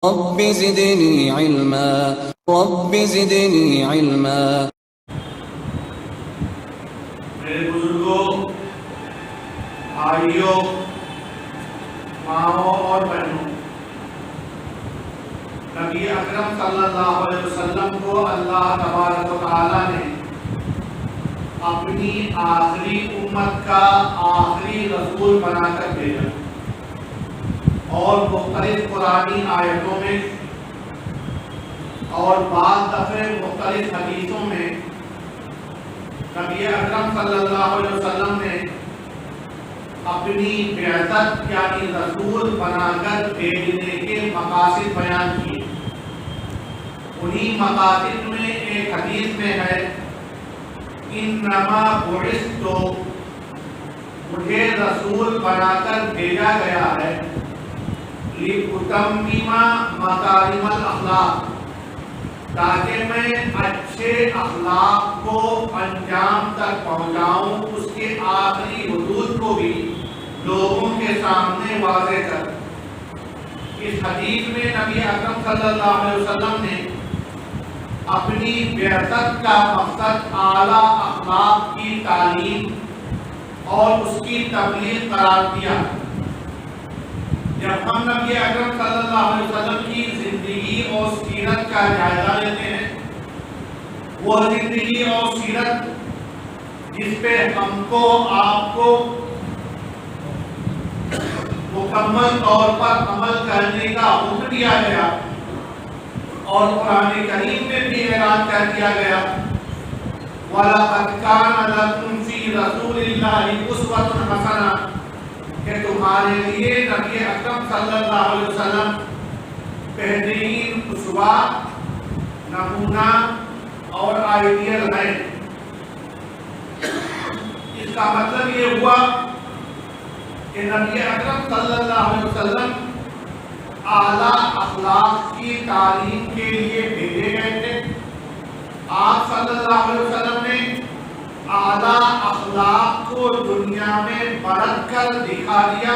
رب زدني علما رب زدني علما. میرے بزرگوں، بھائیوں، ماؤں اور بہنوں، نبی اکرم صلی اللہ علیہ وسلم کو اللہ تبارک و تعالیٰ نے اپنی آخری امت کا آخری رسول بنا کر بھیجا، اور مختلف قرآنی آیتوں میں اور بعض دفعہ مختلف حدیثوں میں نبی اکرم صلی اللہ علیہ وسلم نے اپنی بعثت یعنی رسول بنا کر بھیجنے کے مقاصد بیان کیے۔ انہی مقاصد میں ایک حدیث میں ہے، انما بعثت، مجھے رسول بنا کر بھیجا گیا ہے، لِأُتَمِّمَ مَكَارِمَ الْأَخْلَاقِ، تاکہ میں اچھے اخلاق کو انجام تک پہنچاؤں، اس کے آخری حدود کو بھی لوگوں کے سامنے واضح کر۔ اس حدیث میں نبی اکرم صلی اللہ علیہ وسلم نے اپنی بعثت کا مقصد اعلیٰ اخلاق کی تعلیم اور اس کی تبلیغ قرار دیا۔ جب ہم نبی اکرم صلی اللہ علیہ وسلم کی زندگی اور سیرت کا جائزہ لیتے ہیں، وہ زندگی اور سیرت جس پہ ہم کو آپ کو مکمل طور پر عمل کرنے کا حکم دیا گیا، اور قرآن کریم میں بھی اعلان کر دیا گیا، وَلَقَدْ كَانَ لَكُمْ فِي رَسُولِ اللَّهِ أُسْوَةٌ حَسَنَةٌ، کہ تمہارے لیے نبی اکرم صلی اللہ علیہ وسلم بہترین اسوہ، نمونہ اور آئیڈیل ہے۔ اس کا مطلب یہ ہوا کہ نبی اکرم صلی اللہ علیہ وسلم اعلیٰ اخلاق کی تعلیم کے لیے بھیجے گئے تھے۔ آپ صلی اللہ علیہ وسلم نے اعلیٰ اخلاق کو دنیا میں برت کر دکھا دیا۔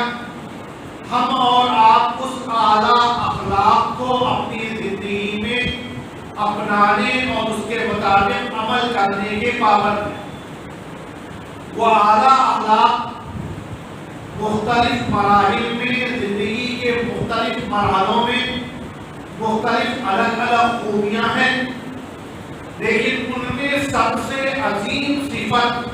ہم اور آپ اس اعلیٰ اخلاق کو اپنی زندگی میں اپنانے اور اس کے مطابق عمل کرنے کے پابند ہیں۔ وہ اعلیٰ اخلاق مختلف مراحل میں، زندگی کے مختلف مرحلوں میں مختلف الگ الگ خوبیاں ہیں، لیکن ان میں سب سے عظیم صفت،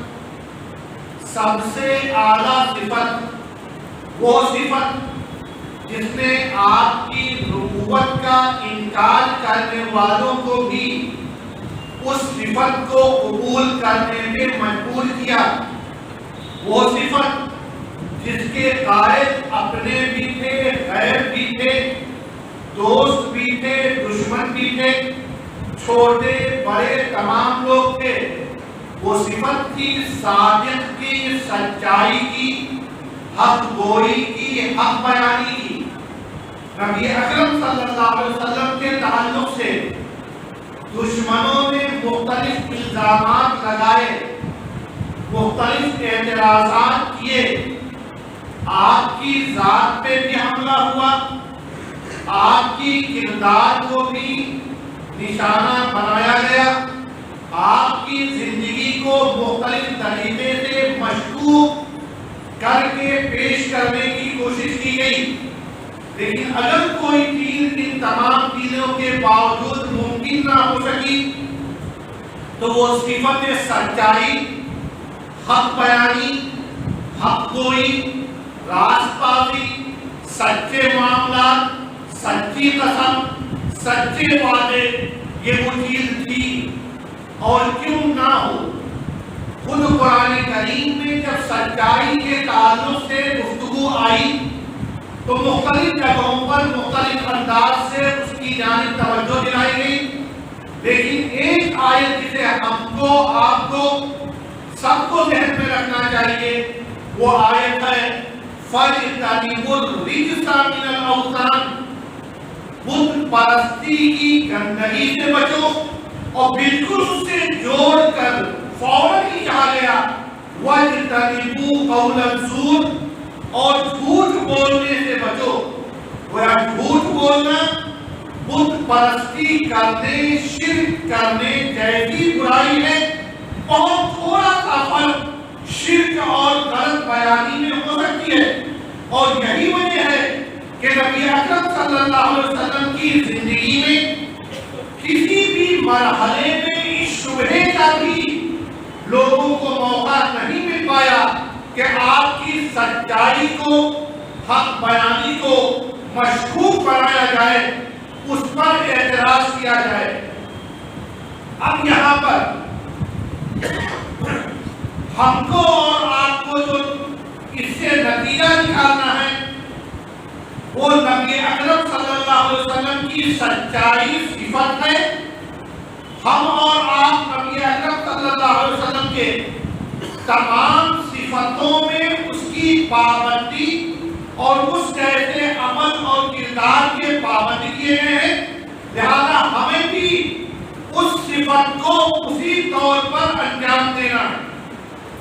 سب سے اعلیٰ صفت وہ صفت جس نے آپ کی نبوت کا انکار کرنے والوں کو بھی اس صفت کو قبول کرنے میں مجبور کیا، وہ صفت جس کے قائد اپنے بھی تھے، غیر بھی تھے، دوست بھی تھے، دشمن بھی تھے، چھوٹے بڑے تمام لوگ تھے، وہ صفت تھی صادق کی، سچائی کی، حق گوئی کی، حق بیانی کی۔ نبی اکرم صلی اللہ علیہ وسلم کے تعلق سے دشمنوں نے مختلف الزامات لگائے، مختلف اعتراضات کیے، آپ کی ذات پہ بھی حملہ ہوا، آپ کی کردار کو بھی نشانہ بنایا گیا، آپ کی زندگی کو مختلف طریقے سے مشکوک کر کے پیش کرنے کی کوشش کی گئی، لیکن اگر کوئی چیز ان تمام چیزوں کے باوجود ممکن نہ ہو سکی تو وہ صفت سچائی، حق بیانی، حق گوئی، راست بازی، سچے معاملات، سچی قسم، سچے وعدے، یہ وہ چیز تھی۔ اور کیوں نہ ہو، خود قرآن کریم میں جب سچائی کے تعلق سے گفتگو آئی تو مختلف جگہوں پر مختلف انداز سے اس کی جانب توجہ دلائی گئی، لیکن ایک آیت جسے ہم کو، آپ کو، سب کو ذہن میں رکھنا چاہیے، وہ آیت ہے فَاجْتَنِبُوا الرِّجْسَ مِنَ الْأَوْثَانِ، بت پرستی کی گندگی سے بچو، اور بالکل اس سے جوڑ کر فوراً ہی کہا گیا وَاجْتَنِبُوا قَوْلَ الزُّورِ، اور جھوٹ بولنے سے بچو۔ گویا جھوٹ بولنا بت پرستی کرنے، شرک کرنے جیسی برائی ہے، بہت تھوڑا سا فرق شرک اور غلط بیانی میں ہو سکتی ہے۔ اور یہی وجہ ہے کہ نبی اکرم صلی اللہ علیہ وسلم کی زندگی میں کسی بھی مرحلے میں اس شبہے کا بھی لوگوں کو موقع نہیں مل پایا کہ آپ کی سچائی کو، حق بیانی کو مشکوک بنایا جائے، اس پر اعتراض کیا جائے۔ اب یہاں پر ہم کو اور آپ کو جو اس سے نتیجہ نکالنا ہے وہ نبی اکرم صلی اللہ علیہ وسلم کی سچائی صفت ہے۔ ہم اور آپ نبی اکرم صلی اللہ علیہ وسلم کے تمام صفتوں میں اس کی پابندی اور اس جیسے عمل اور کردار کے پابند کیے ہیں، لہذا ہمیں بھی اس صفت کو اسی طور پر انجام دینا ہے۔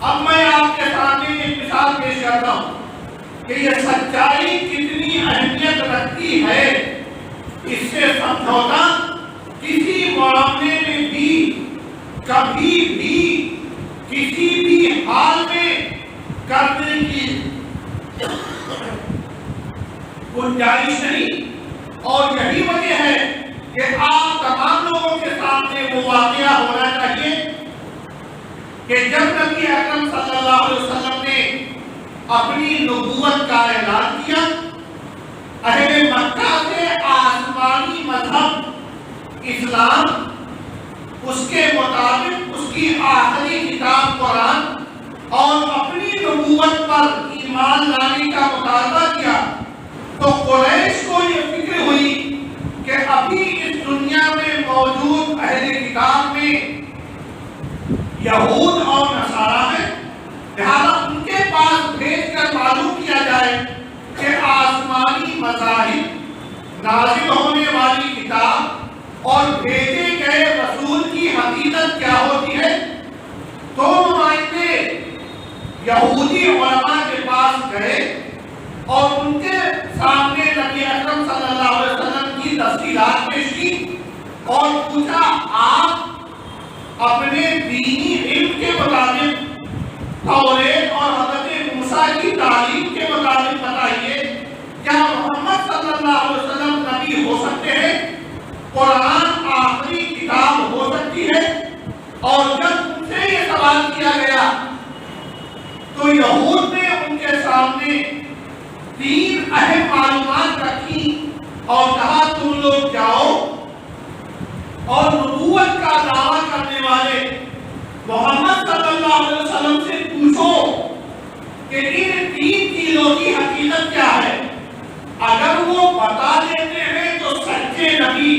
اب میں آپ کے سامنے ایک مثال پیش کرتا ہوں کہ یہ سچائی کتنی اہمیت رکھتی ہے۔ اس سے سمجھوتا کسی معاملے میں بھی کبھی بھی کسی بھی حال میں کرنے کی گنجائش نہیں، اور یہی وجہ ہے کہ آپ تمام لوگوں کے سامنے وہ واقعہ ہونا چاہیے کہ جب نبی اکرم صلی اللہ علیہ وسلم نے اپنی نبوت کا اعلان کیا، اہل مکہ سے آسمانی مذہب اسلام، اس کے مطابق اس کی آخری کتاب قرآن اور اپنی نبوت پر ایمان لانے کا مطالبہ کیا، تو قریش کو یہ فکر ہوئی کہ ابھی اس دنیا میں موجود اہل کتاب میں یہود اور نصارہ ہیں، لہذا ان کے پاس بھیج کر معلوم کیا جائے کہ آسمانی مذاہب، نازل ہونے والی کتاب اور بھیجے گئے رسول کی حقیقت کیا ہوتی ہے۔ تو نمائندے یہودی علماء کے پاس گئے اور ان کے سامنے نبی اکرم صلی اللہ علیہ وسلم کی تفصیلات پیش کی اور پوچھا، آپ اپنے دینی علم کے مطابق توریت اور حضرت موسیٰ کی تعلیم کے مطابق بتائیے، کیا محمد صلی اللہ علیہ وسلم نبی ہو سکتے ہیں، قرآن آخری کتاب ہو سکتی ہے؟ اور جب ان سے یہ سوال کیا گیا تو یہود نے ان کے سامنے تین اہم معلومات رکھی اور کہا، تم لوگ جاؤ اور نبوت کا دعویٰ کرنے والے محمد صلی اللہ علیہ وسلم سے پوچھو کہ ان تین چیزوں کی حقیقت کیا ہے۔ اگر وہ بتا دیتے ہیں تو سچے نبی،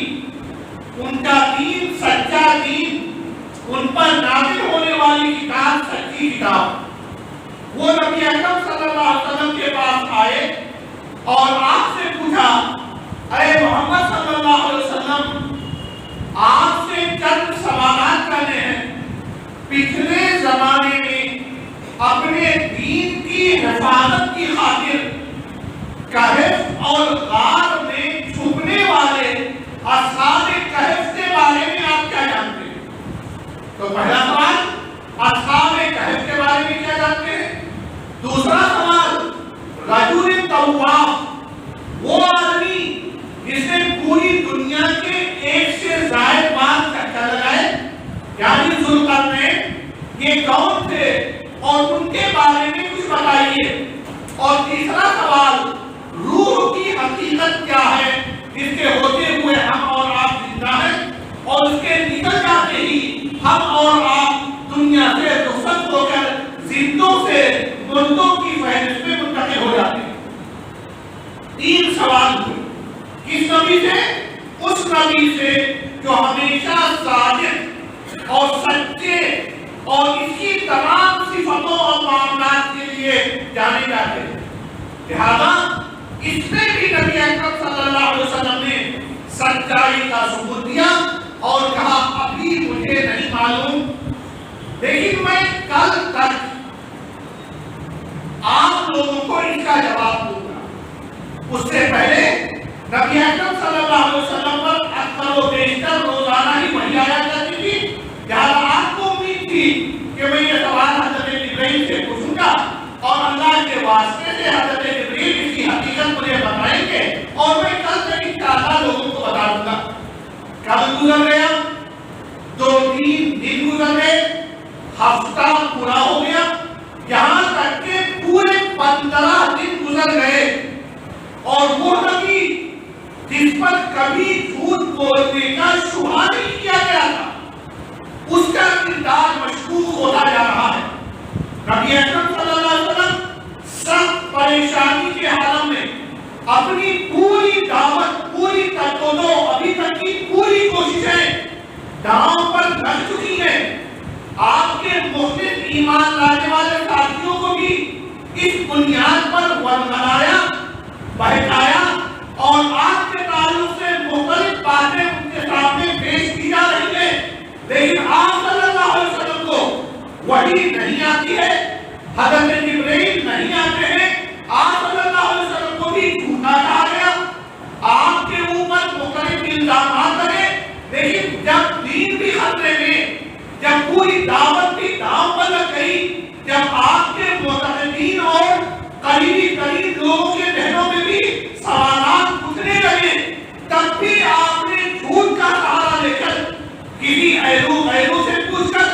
ان کا دین سچا دین، ان پر نازل ہونے والی کتاب سچی کتاب۔ وہ نبی اکرم صلی اللہ علیہ وسلم کے پاس آئے اور آپ سے پوچھا، اے محمد صلی اللہ علیہ وسلم، آپ سے چند سوالات کرنے ہیں۔ پچھلے زمانے میں اپنے دین کی حفاظت کی خاطر کہف اور غار میں چھپنے والے اصحاب کہف کے بارے میں آپ کیا جانتے ہیں؟ تو پہلا سوال، اصحاب کہف کے بارے میں کیا جانتے ہیں؟ دوسرا سوال، رجل طواف، وہ آدمی جس نے پوری دنیا کے ایک سے زائد بار چکر لگائے، یعنی ذوالقرنین، یہ کون تھے اور ان کے بارے میں کچھ بتائیے۔ اور تیسرا سوال، روح کی حقیقت کیا ہے جس کے ہوتے ہوئے ہم اور آپ زندہ ہیں اور اس کے نکل جاتے ہی ہم اور آپ دنیا سے رخصت ہو کر زندوں سے مردوں کی فہرست میں منتقل ہو جاتے ہیں۔ تین سوال ہوئے، کس نبی سے؟ اس نبی سے جو ہمیشہ صادق اور سچے اور اس کی تمام صفتوں اور معاملات کے لیے جانے جاتے ہیں۔ لہذا اس میں بھی نبی اکرم صلی اللہ علیہ وسلم نے سچائی کا ثبوت دیا اور کہا، ابھی مجھے نہیں معلوم، لیکن میں کل تک آپ لوگوں کو اس کا جواب دوں گا۔ اس سے پہلے نبی اکرم صلی اللہ علیہ وسلم پر کبھی جھوٹ بولنے کا شبہ نہیں کیا گیا تھا، اس کا کردار مشکوک ہوتا جا رہا ہے۔ نبی اکرم صلی اللہ علیہ وسلم سخت پریشانی کے عالم میں اپنی پوری دعوت، پوری تکو ابھی تک کی پوری کوششیں داؤں پر رکھ چکی ہیں۔ آپ کے مختلف ایمان لانے والے ساتھیوں کو بھی اس بنیاد پر ورنایا، بہکایا اور آپ کے تعلق سے مختلف باتیں ان کے سامنے پیش کی جا رہی ہیں، لیکن آپ صلی اللہ علیہ وسلم کو وحی نہیں آتی ہے، حضرت جبرائیل نہیں آتے ہیں، آپ صلی اللہ علیہ وسلم کو بھی جھوٹا کہا گیا، آپ کے اوپر مختلف الزامات لگے، لیکن جب دین بھی خطرے میں، جب پوری دعوت بھی داؤں پر لگ گئی، جب آپ کے متحدین اور قریبی قریب لوگوں کے ذہنوں میں بھی سوالات اٹھنے لگے، تب بھی آپ نے جھوٹ کا سہارا لے کر کسی غیروں سے پوچھ کر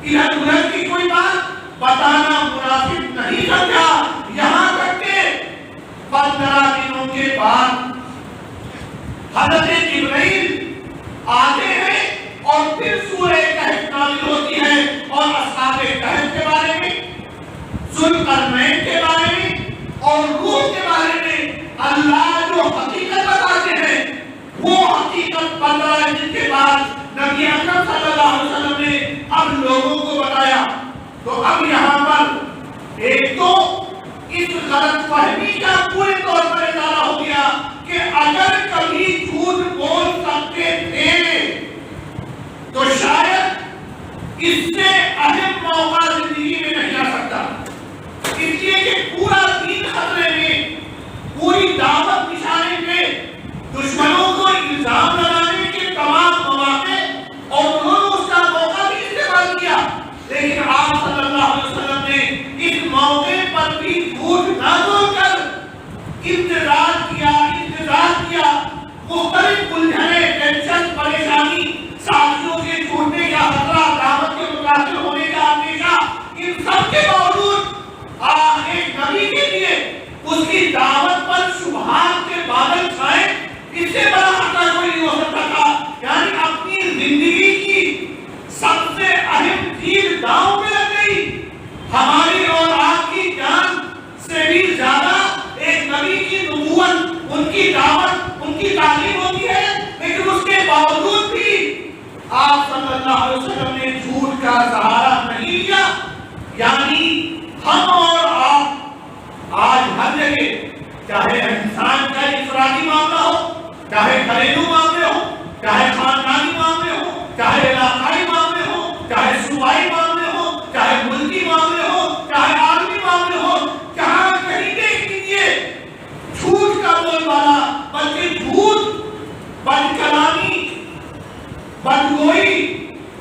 ادھر ادھر کی کوئی بات بتانا مناسب نہیں سمجھا، یہاں تک کہ 15 دنوں کے بعد حضرت جبرائیل آتے ہیں اور پھر سورہ کہف نازل ہوتی ہے اور اصحاب کہف کے بارے میں، ذوالقرنین کے بارے میں اور روح کے بارے میں اللہ جو حقیقت بتاتے ہیں، وہ حقیقت 15 دن کے بعد نبی اکرم صلی اللہ علیہ وسلم نے اب لوگوں کو بتایا۔ تو اب یہاں پر ایک تو اس غلط فہمی کا پورے طور پر ادارہ ہو گیا کہ اگر کبھی جھوٹ بول سکتے تھے تو شاید اس سے اہم موقع زندگی میں نہیں آ سکتا، اس لیے کہ پورا دین خطرے میں، پوری دعوت نشانے پہ، دشمنوں کو الزام لگانے کے تمام مواقع اور انہوں نے اس کا موقع بھی استعمال کیا، لیکن آپ صلی اللہ علیہ وسلم نے اس موقع پر بھی جھوٹ نہ بول کر انتظار کیا، مختلف الجھنیں، ٹینشن، پریشانی، ساتھیوں کے چھوٹنے کا خطرہ، دعوت کے متاثر ہونے کا اندیشہ، ان سب کے باوجود ایک نبی کے لیے اس کی دعوت پر شبہات کے بادل چھائے، اس سے بڑا خطرہ کوئی نہیں ہو سکتا تھا۔ یعنی اپنی زندگی کی سب سے اہم چیز داؤں میں لگ گئی، ہماری اور آپ کی جان سے بھی زیادہ ایک نبی کی نبوت، ان کی دعوت، ان کی تعلیم ہوتی ہے، لیکن اس کے باوجود بھی آپ صلی اللہ علیہ وسلم نے جھوٹ کا سہارا نہیں لیا۔ یعنی ہم اور آپ آج ہر جگہ، چاہے انسان کا انفرادی معاملہ ہو، چاہے گھریلو معاملے ہو، چاہے خاندانی معاملے ہو، چاہے علاقائی معاملے ہو، چاہے صوبائی معاملے ہو، چاہے ملکی معاملے ہو، چاہے عالمی معاملے ہو، جہاں کہیں دیکھ لیجیے جھوٹ کا بول بالا، بلکہ جھوٹ، بد کلامی، بدگوئی،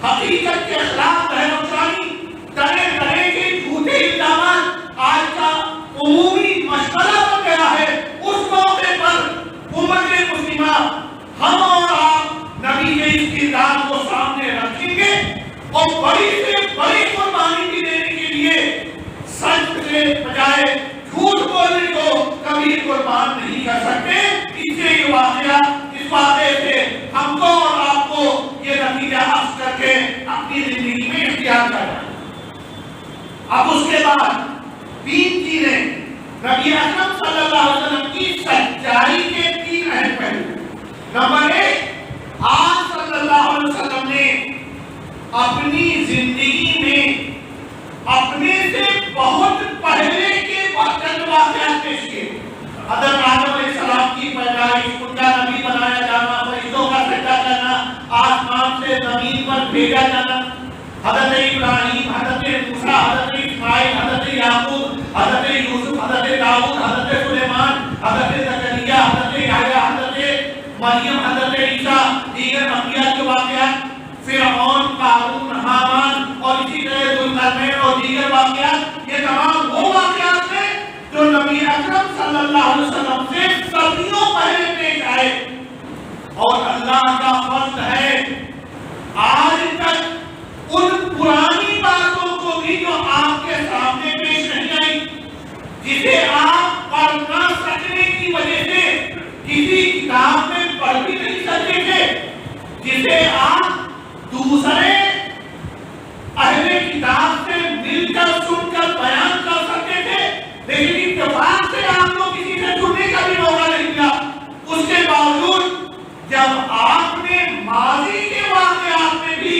حقیقت کے خلاف بہروشانی، طرح طرح کے جھوٹے الزامات آج کا عمومی مشورہ بن گیا ہے۔ اس موقع پر امت مسلمہ، ہم اور آپ نبی کے اس کردار کو سامنے رکھیں گے اور بڑی سے بڑی قربانی بھی دینے کے لیے سچ سے بجائے جھوٹ بولنے کو کبھی قربان نہیں کر سکتے۔ اس سے یہ واقعہ، اس واقعے سے ہم کو اور آپ کو یہ نتیجہ حاصل کر کے اپنی زندگی میں اختیار کرنا ہے۔ اب اس کے بعد 3 چیزیں نبی اکرم صلی اللہ علیہ وسلم کی سچائی کے 3 اہم پہلو۔ نمبر 1، آپ صلی اللہ علیہ وسلم نے اپنی زندگی میں اپنے سے بہت پہلے کے چند واقعات پیش کیے۔ حضرت آدم علیہ السلام کی پیدائش، ان کا نبی بنایا جانا، فرشتوں کا سجدہ کرنا، آسمان سے زمین پر بھیجا جانا، حضرت ابراہیم، حضرت موسیٰ، حضرت اسماعیل، حضرت یعقوب، حضرت یوسف، حضرت داؤد، حضرت سلیمان، حضرت زکریا، حضرت یحییٰ، حضرت مریم، حضرت عیسیٰ، دیگر انبیاء کے واقعات، فرعون، قارون، حامان اور اسی طرح ذوالقرنین اور دیگر واقعات، یہ تمام وہ واقعات ہیں جو نبی اکرم صلی اللہ علیہ وسلم سے صدیوں پہلے پیش آئے، اور اللہ کا فضل ہے آج تک ان پرانی باتوں کو بھی جو آپ کے سامنے پیش نہیں آئی، جسے آپ پڑھ نہ سکنے کی وجہ سے کسی کتاب میں پڑھ بھی نہیں جب آپ نے ماضی کے واقعات میں بھی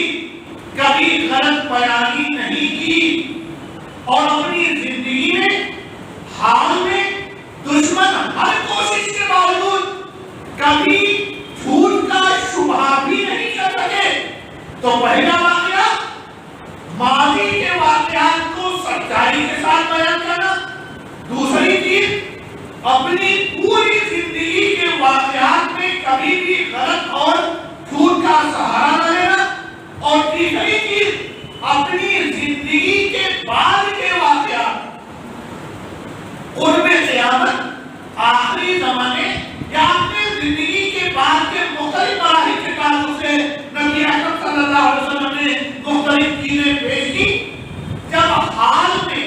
کبھی غلط بیانی نہیں کی اور اپنی زندگی میں حال میں دشمن ہر کوشش کے باوجود کبھی جھوٹ کا شبہ بھی نہیں کر سکے، تو پہلا واقعہ ماضی کے واقعات کو سچائی کے ساتھ بیان کرنا، دوسری چیز اپنی پوری زندگی کے واقعات میں کبھی بھی غلط اور جھوٹ کا سہارا نہ لینا، اور تیسری چیز اپنی زندگی کے بعد کے واقعات، قرب قیامت، آخری زمانے یا اپنے زندگی کے بعد کے مختلف مراحل کے تعلق سے نبی اکرم صلی اللہ علیہ وسلم نے مختلف چیزیں پیش کی۔ جب حال میں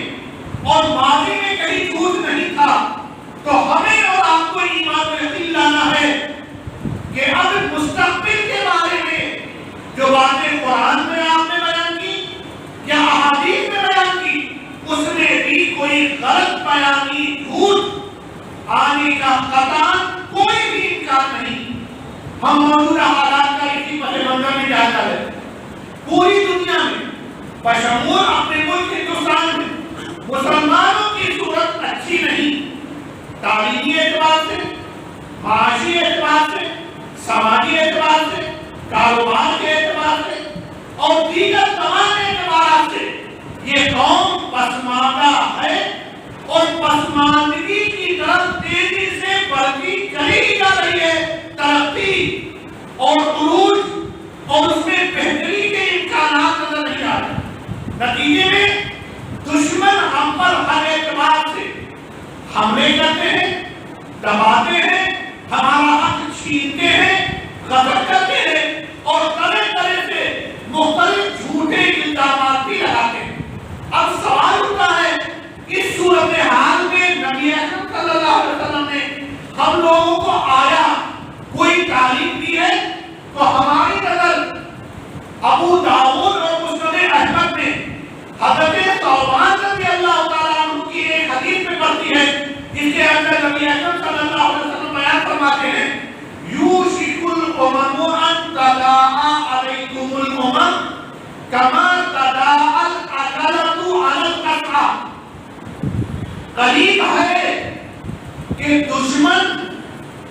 اور ماضی میں کہیں جھوٹ نہیں تھا تو ہمیں اور آپ کو ایمان و یقین لانا ہے کہ اب مستقبل کے بارے میں جو باتیں قرآن میں آپ نے بیان کی یا احادیث میں بیان کی، اس میں بھی کوئی غلط بیانی، جھوٹ آنے کا قطعاً کوئی بھی امکان نہیں۔ ہم موجودہ حالات کا اسی پس منظر میں جائزہ لیتے ہیں۔ پوری دنیا میں بشمول اپنے ملک ہندوستان میں مسلمانوں کی صورت اچھی نہیں، تعلیمی اعتبار سے، معاشی اعتبار سے، سماجی اعتبار سے، کاروبار کے اعتبار سے اور دیگر تمام اعتبارات سے یہ قوم پسماندہ ہے اور پسماندگی کی طرف تیزی سے بڑھتی چلی ہی جا رہی ہے۔ ترقی اور عروج اور اس میں بہتری کے امکانات نظر نہیں آ رہے۔ نتیجے میں دشمن ہم پر ہر اعتبار سے حملے کرتے ہیں، دباتے ہیں، ہمارا حق چھینتے ہیں، غضب کرتے ہیں اور طرح طرح سے مختلف جھوٹے الزامات بھی لگاتے ہیں۔ اب سوال اٹھتا ہے، اس صورتحال میں نبی اکرم صلی اللہ علیہ وسلم نے ہم لوگوں کو آیا کوئی تعلیم دی ہے؟ تو ہماری نظر ابو داؤد اور مسند احمد میں حضرت ثوبان رضی اللہ تعالیٰ عنہ کی ایک حدیث میں پڑتی ہے، جس کے اندر نبی اکرم صلی اللہ علیہ وسلم بیان فرماتے ہیں، یوشک الامم ان تداعی علیکم الامم کما تداعی العجلۃ علی القصعہ۔ قریب ہے کہ دشمن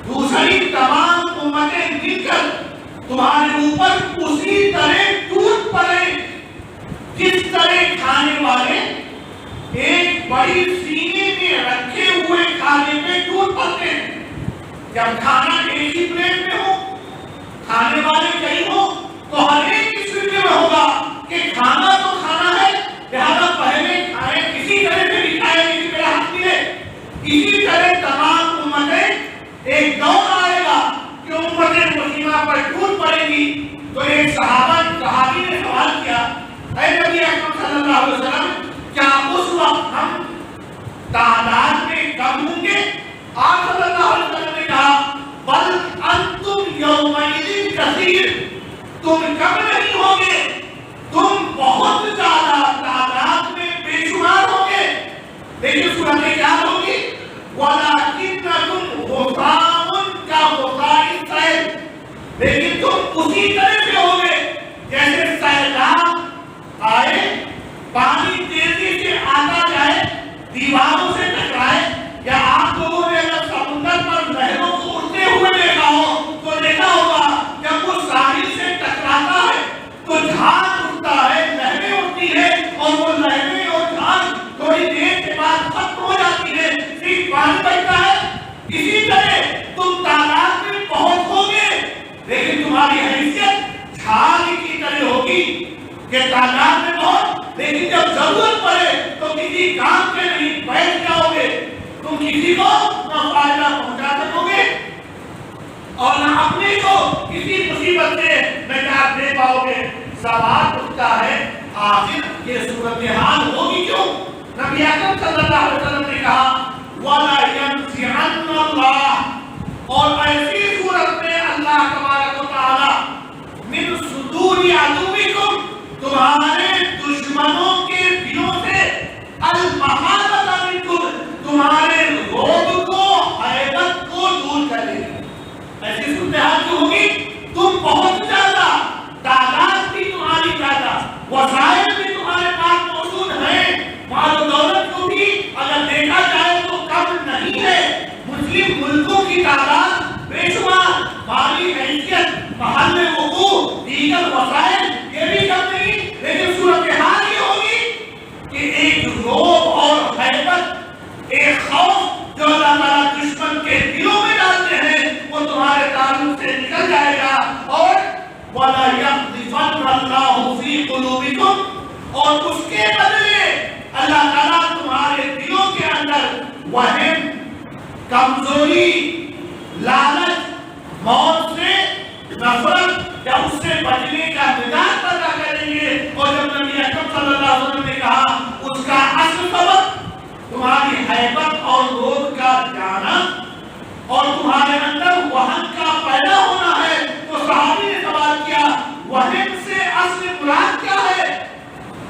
دوسری تمام امتیں مل کر تمہارے اوپر اسی طرح ٹوٹ پڑے جس طرح کھانے والے ایک بڑی سینے میں رکھے ہوئے کھانے پہ ٹوٹ پڑتے ہیں۔ جب کھانا ایک ہی پلیٹ میں ہو، کھانے والے کئی ہو، تو ہر ایک اس فکر میں ہوگا کہ کھانا تو کھانا ہے، لہذا پہلے کھائے، کسی طرح سے بھی کھائے، کسی طرح حق ملے۔ اسی طرح تمام امتیں ایک دور آئے گا کہ امت مسلمہ پر ٹوٹ پڑے گی۔ تو ایک صحابی نے سوال کیا، اے نبی اکرم صلی اللہ علیہ وسلم، کیا اس وقت ہم تعداد میں کم ہوں گے؟ آپ صلی اللہ علیہ وسلم نے کہا، بل انتم یومئذ کثیر، تم کم نہیں ہوگے، تم بہت زیادہ تعداد میں بے شمار ہوگے۔ لیکن صورت کیا ہوگی؟ وَلَكِنَّكُمْ غُثَاءٌ كَغُثَاءِ السَّيْلِ، لیکن تم اسی طرح سے ہوگے جیسے سیلاب آئے، پانی تیزی سے آتا جائے، دیواروں سے ٹکرائے، یا آپ لوگوں نے اگر سمندر پر لہروں کو اٹھتے ہوئے دیکھا ہو تو دیکھا ہوگا جب وہ ساحل سے ٹکراتا ہے تو جھاگ اٹھتا ہے، لہریں اٹھتی ہیں، اور وہ لہریں اور جھاگ تھوڑی دیر کے بعد ختم ہو جاتی ہے، صرف پانی بچتا ہے۔ اسی طرح تم تعداد میں بہت ہوگے، لیکن تمہاری حیثیت جھاگ کی طرح ہوگی کہ تعداد میں بہت، لیکن جب ضرورت پڑے تو کسی کام کے نہیں بیٹھ جاؤ گے، تم کسی کو نہ فائدہ پہنچا سکو گے اور نہ اپنے کو کسی مصیبت سے نجات دے پاؤ گے۔ سوال اٹھتا ہے، آخر یہ صورتحال ہوگی کیوں؟ نبی اکرم صلی اللہ علیہ وسلم نے کہا، وَلَا يَنْزِعَنَّ اللَّهُ، اور ایسی صورت میں اللہ تبارک و تعالی من صدور عدوکم، تمہارے دشمنوں کے دلوں سے المحابۃ منکم، تمہارے رعب کو، حیبت کو دور کر دے گا۔ ایسی صورتحال جو ہوگی محل وقوع دیگر وسائل یہ بھی کم نہیں، لیکن صورتحال یہ ہوگی کہ ایک رعب اور ہیبت، ایک خوف جو اللہ تعالیٰ دشمن کے دلوں میں ڈالتے ہیں وہ تمہارے تعلق سے نکل جائے گا، اور وَلَا يَقْذِفَنَّ اللَّهُ فِي قُلُوبِكُمْ، اور اس کے بدلے اللہ تعالیٰ تمہارے دلوں کے اندر وہم، کمزوری، لالچ، موت سے نفرت یا اس سے بچنے کا مزاج پیدا کریں گے۔ اور جب نبی اکرم صلی اللہ علیہ وسلم نے کہا اس کا اصل سبب تمہاری ہیبت اور رعب کا جانا اور تمہارے اندر وہن کا پیدا ہونا ہے، تو صحابی نے سوال کیا وہن سے اصل مراد کیا ہے؟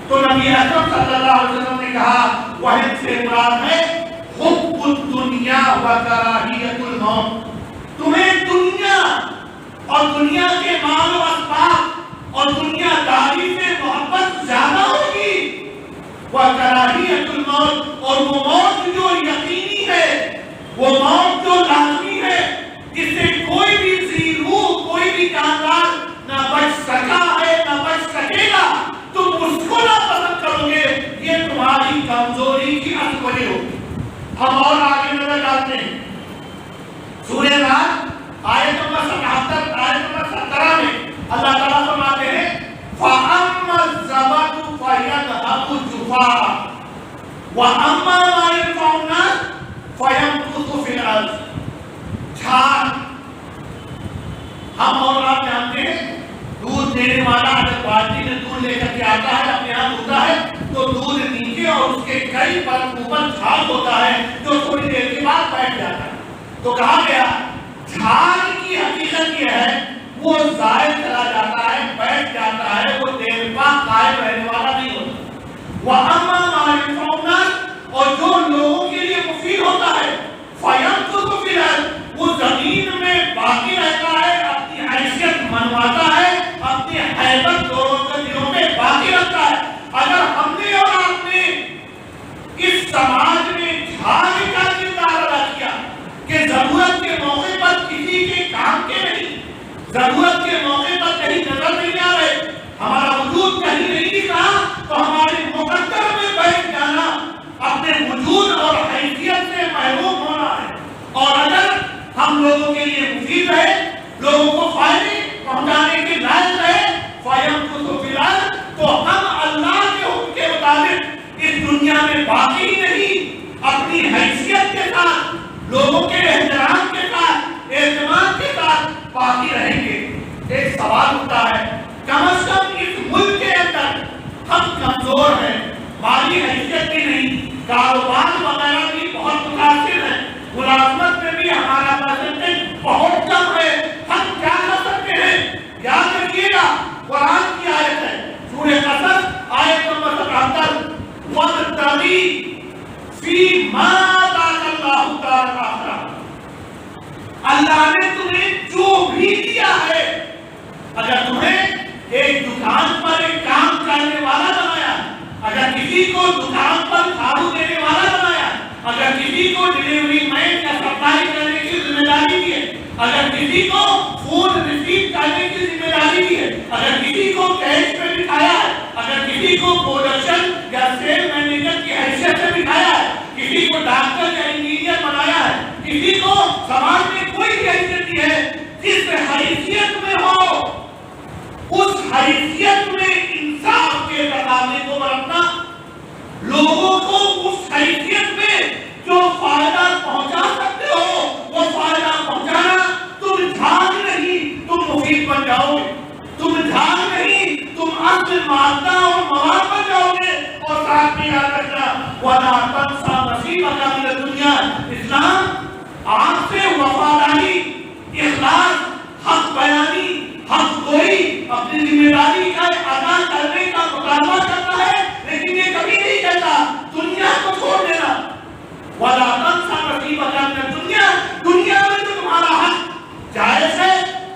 تو نبی اکرم صلی اللہ علیہ وسلم نے کہا وہن سے مراد ہے حب الدنیا و کراہیت الموت، تمہیں دنیا اور دنیا کے مال و اسباب اور دنیا داری سے محبت زیادہ ہوگی، وَكَرَاهِيَةُ الْمَوْتِ، اور وہ موت جو یقینی ہے، وہ موت جو لازمی ہے، جس سے کوئی بھی ذی روح، کوئی بھی جاندار نہ بچ سکا ہے نہ بچ سکے گا، تم اس کو نہ پسند کرو گے، یہ تمہاری کمزوری کی اصل وجہ ہوگی۔ ہم اور آگے نظر ڈالتے ہیں سورہ رات آیت نمبر 77 آیت نمبر 17 میں اللہ تعالیٰ فرماتے ہیں فَأَمَّا الزَّبَدُ فَيَذْهَبُ جُفَاءً وَأَمَّا مَا يَنفَعُ النَّاسَ فَيَمْكُثُ فِي الْأَرْضِ، جھاڑ ہم اور آپ جانتے ہیں دودھ دینے والا اگر بالٹی میں دودھ لے کر کے آتا ہے اپنے ہاتھ ہوتا ہے تو دودھ نیچے اور اس کے کئی پر اوپر جھاڑ ہوتا ہے جو تھوڑی دیر کے بعد بیٹھ جاتا ہے۔ تو کہا گیا جھاڑ کی حقیقت یہ ہے وہ زائد چلا جاتا ہے، بیٹھ جاتا ہے، وہ دیر بعد قائم رہنے والا نہیں ہوتا۔ وَأَمَّا مَا يَنفَعُ النَّاسَ، اور جو لوگوں کے لیے مفید ہوتا ہے فَيَمْكُثُ فِي الْأَرْضِ، وہ زمین میں باقی رہتا ہے، اپنی حیثیت منواتا ہے، اپنی ہیبت لوگوں کے دلوں میں باقی رکھتا ہے۔ اگر ہم نے اور آپ نے اس سماج میں جھاڑ کا کردار ادا کیا کہ ضرورت کے موقع پر کسی کے کام کے نہیں، ضرورت کے موقع پر کہیں نظر نہیں آ رہے، ہمارا وجود کہیں نہیں دکھ رہا، تو ہمارے مقدر میں بیٹھ جانا اپنے وجود اور حیثیت سے محروم ہونا ہے۔ اور اگر ہم لوگوں کے لیے مفید رہے، لوگوں کو فائدے پہنچانے کے لائق رہے، فَيَمْكُثُ فِي الْأَرْضِ، تو ہم اللہ کے حکم کے مطابق اس دنیا میں باقی نہیں، اپنی حیثیت کے ساتھ، لوگوں کے احترام کے ساتھ، اعتماد کے ساتھ باقی رہیں گے۔ ایک سوال ہوتا ہے کم از کم اس ملک کے اندر ہم کمزور ہیں، مالی حیثیت بھی نہیں، کاروبار وغیرہ بھی بہت متاثر ہے، ملازمت میں بھی ہمارا پرسنٹیج بہت کم ہے، ہم کیا کر سکتے ہیں؟ یاد رکھیے گا قرآن کی آیت ہے سورہ قصص آیت نمبر 77 وَابْتَغِ فِي مَا آتَاكَ اللَّهُ الدَّارَ الْآخِرَةَ، اللہ نے تمہیں جو بھی دیا ہے، اگر تمہیں ایک دکان پر ایک کام کرنے والا بنایا، اگر کسی کو دکان پر جھاڑو دینے والا بنایا، اگر کسی کو ڈلیوری مین یا سپلائی کرنے کی ذمہ داری دی ہے، اگر کسی کو فون ریسیو کرنے کی ذمہ داری دی ہے، اگر کسی کو کیش پہ بٹھایا ہے، اگر کسی کو پروڈکشن یا سیل مینیجر کی حیثیت سے بٹھایا ہے، کسی کو ڈاکٹر یا انجینئر بنایا ہے، کسی کو سماج میں کوئی بھی حیثیت دی ہے، جس حیثیت میں ہو اس حیثیت میں انصاف کے تقاضے کو برتنا، لوگوں کو اس حیثیت میں جو فائدہ پہنچا سکتے ہو وہ فائدہ پہنچانا۔ تم جھاگ نہیں، تم مفید بن جاؤ گے، تم جھاگ نہیں، تم اصل مادہ اور مواد بن جاؤ گے۔ اور ساتھ میں یاد رکھنا وَلَا تَنْسَ نَصِيبَكَ مِنَ الدُّنْيَا، اسلام آپ سے وفاداری، اخلاص، حق بیانی، حق گوئی، اپنی ذمہ داری کا ادا کرنے کا مطالبہ کرتا ہے، لیکن یہ کبھی نہیں کہتا دنیا کو چھوڑ دینا۔ وَلَا تَنْسَ نَصِيبَكَ مِنَ الدُّنْيَا، دنیا میں جو تمہارا حق جائز ہے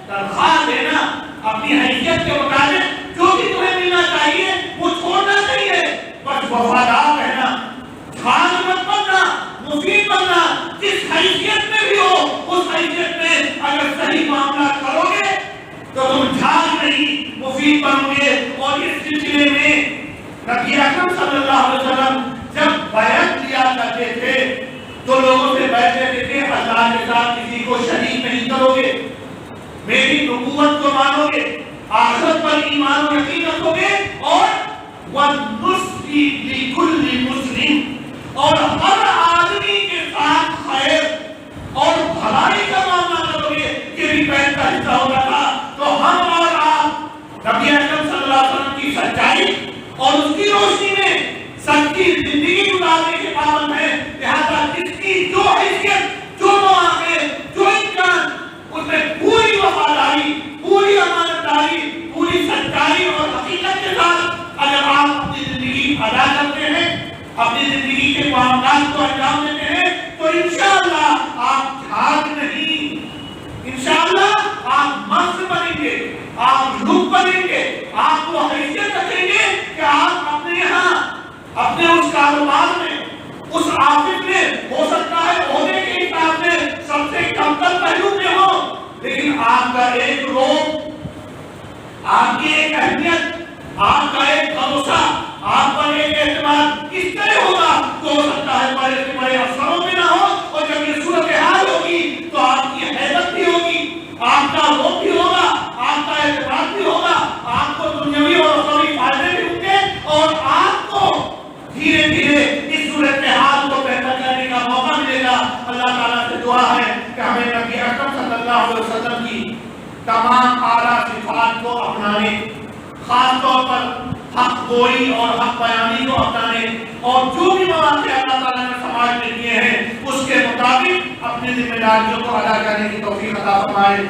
تنخواہ دینا، اپنی حیثیت کے مطابق جو بھی تمہیں ملنا چاہیے وہ چھوڑنا چاہیے، بس وفادار رہنا، جھاگ مت بننا، مفید بننا، جس حیثیت میں بھی ہو اس حیثیت میں اگر صحیح معاملہ کرو گے تو توفیق بنو گے. اور اس سلسلے میں نبی اکرم صلی اللہ علیہ وسلم جب بیعت لیا کرتے تھے تو لوگوں سے بیعت لیتے تھے اللہ کے ساتھ کسی کو شریک نہیں کرو گے, میری نبوت کو مانو گے, آخرت پر ایمان و یقین رکھو گے, اور وَالنُّصْحِ لِكُلِّ مُسْلِمٍ اور ہر آدمی کے ساتھ خیر اور بھلائی کا معاملہ کرو گے. یہ بھی بیعت کا حصہ ہوتا تھا. تو ہم اور آپ نبی اکرم صلی اللہ علیہ وسلم کی سچائی اور اس کی روشنی میں سچی زندگی گزارنے کے پابند ہیں. لہذا جس کی جو حیثیت, جو مواقع, جو امکان, اس میں پوری وفاداری, پوری امانتداری, پوری سچائی اور حقیقت کے ساتھ اگر آپ اپنی زندگی ادا کرتے ہیں, اپنی زندگی کے معاملات کو انجام دیتے ہیں, تو انشاءاللہ آپ جھاگ نہیں, انشاءاللہ آپ مرد بنیں گے, آپ لوگ بنیں گے, آپ کو حیثیت رکھیں گے کہ آپ اپنے یہاں اپنے اس کاروبار میں, اس آفت میں, ہو سکتا ہے عہدے کے حساب سے سب سے کمتر پہلو میں ہو, لیکن آپ کا ایک روب, آپ کی ایک اہمیت, آپ کا ایک بھروسہ, آپ کا ایک اعتماد اس طرح ہوگا تو ہو سکتا ہے بڑے سے بڑے افسروں میں نہ ہو, اور جب یہ صورتحال ہوگی تو آپ کی حیبت بھی ہوگی, آپ کا روب بھی ہوگا, آپ کا اعتماد بھی ہوگا, آپ کو دنیاوی اور اخروی فائدے بھی ہوں گے, اور آپ کو دھیرے دھیرے اس صورتحال کو بہتر کرنے کا موقع ملے گا. اللہ تعالیٰ سے دعا ہے کہ ہمیں نبی اکرم صلی اللہ علیہ وسلم کی تمام اعلیٰ صفات کو اپنانے, خاص طور پر حق گوئی اور حق بیانی کو اپنانے, اور جو بھی مواقع اللہ تعالیٰ نے سماج میں دیے ہیں اس کے مطابق اپنی ذمہ داریوں کو ادا کرنے کی توفیق عطا فرمائے.